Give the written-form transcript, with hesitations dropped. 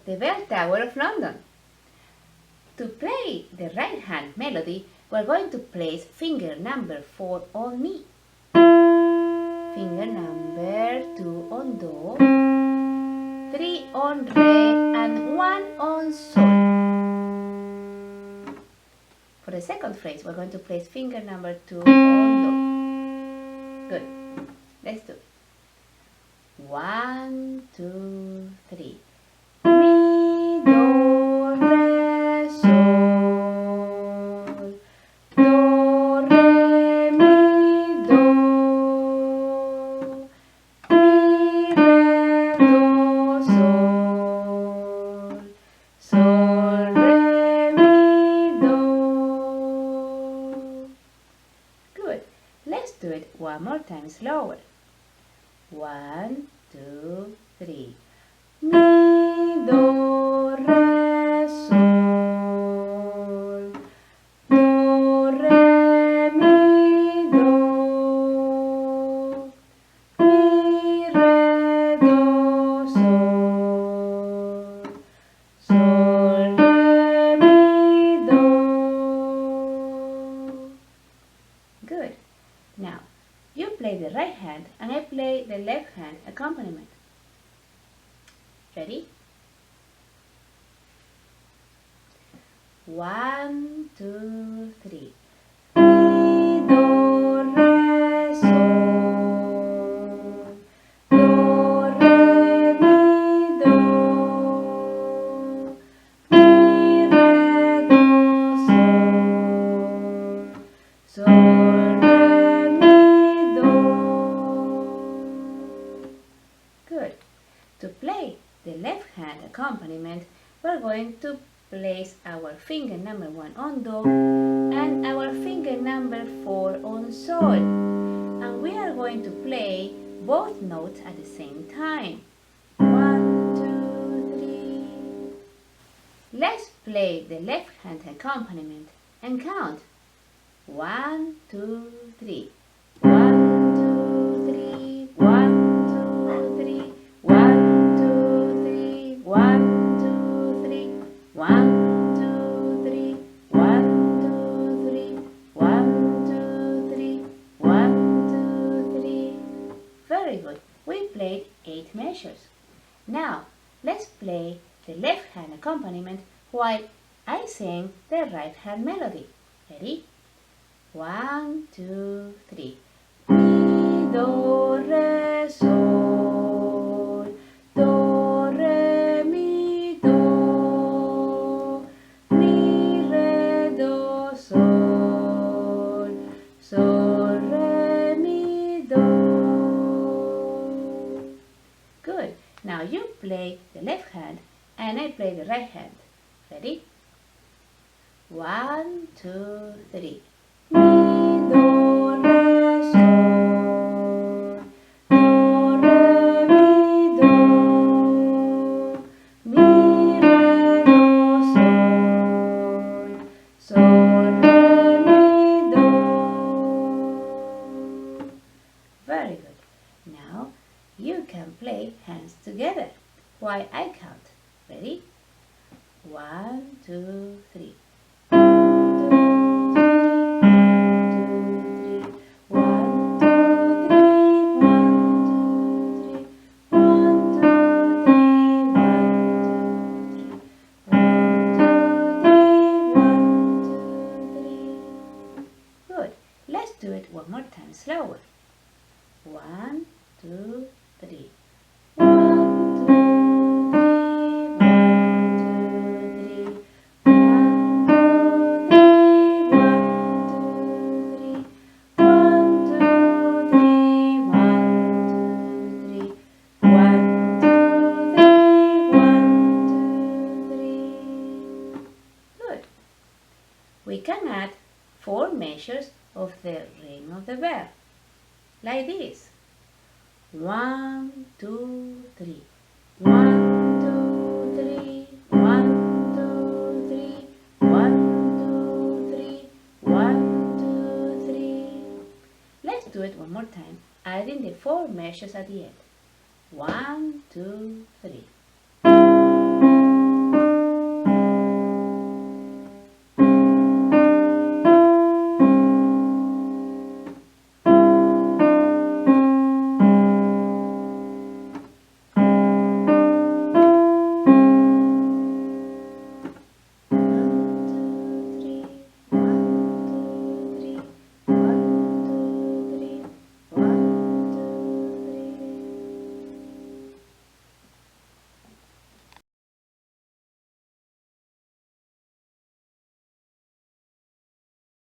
the Bell Tower of London. To play the right hand melody, we're going to place finger number 4 on Mi, finger number 2 on Do, 3 on Re, and 1 on Sol. For the second phrase, we're going to place finger number 2 on Do. Good. Let's do it. 1, 2, 3. Mi, Do, Re, Sol. Do, Re, Mi, Do. Mi, Re, Do, Sol. Sol, Re, Mi, Do. Good. Let's do it one more time slower. 1, 2, 3. Mi, Do, Re, Sol. Do, Re, Mi, Do. Mi, Re, Do, Sol. Sol, Re, Mi, Do. Good. Now, you play the right hand and I play the left hand accompaniment. Ready? 1, 2, 3. Mi, Do, Re, Sol. Do, Re, Mi, Do. Mi, Re, Do, Sol. Sol, Re, Mi, Do. Good. To play the left hand accompaniment, we're going to place our finger number 1 on Do and our finger number 4 on Sol. And we are going to play both notes at the same time. 1, 2, 3. Let's play the left hand accompaniment and count. 1, 2, 3. 1, 2, 3. 1, 2, 3. 1, 2, 3. 1, 2, 3. 1, 2, 3. 1, 2, 3. 1, 2, 3. 1, 2, 3. Very good. We played 8 measures. Now, let's play the left hand accompaniment while I sing the right hand melody. Ready? 1, 2, 3. Mi, Do, Re, Sol. Do, Re, Mi, Do. Mi, Re, Do, Sol. Sol, Re, Mi, Do. Good. Now you play the left hand and I play the right hand. Ready? 1, 2, 3. Mi, Do, Re, Sol. Do, Re, Mi, Do. Mi, Re, Do, Sol. Sol, Re, Mi, Do. Very good. Now you can play hands together while I count. Ready? 1, 2, 3. 1 more time slower. 1, 2, 3. 1, 2, 3. 1, 2, 3. 1, 2, 3. 1, 2, 3. 1, 2, 3. 1, 2, 3. 1, 2, 3. 1, 2, 3. Good. We can add 4 measures of the ring of the bell, like this. 1, 2, 3. 1, 2, 3. 1, 2, 3. 1, 2, 3. 1, 2, 3. Let's do it one more time, adding the 4 measures at the end. 1, 2, 3.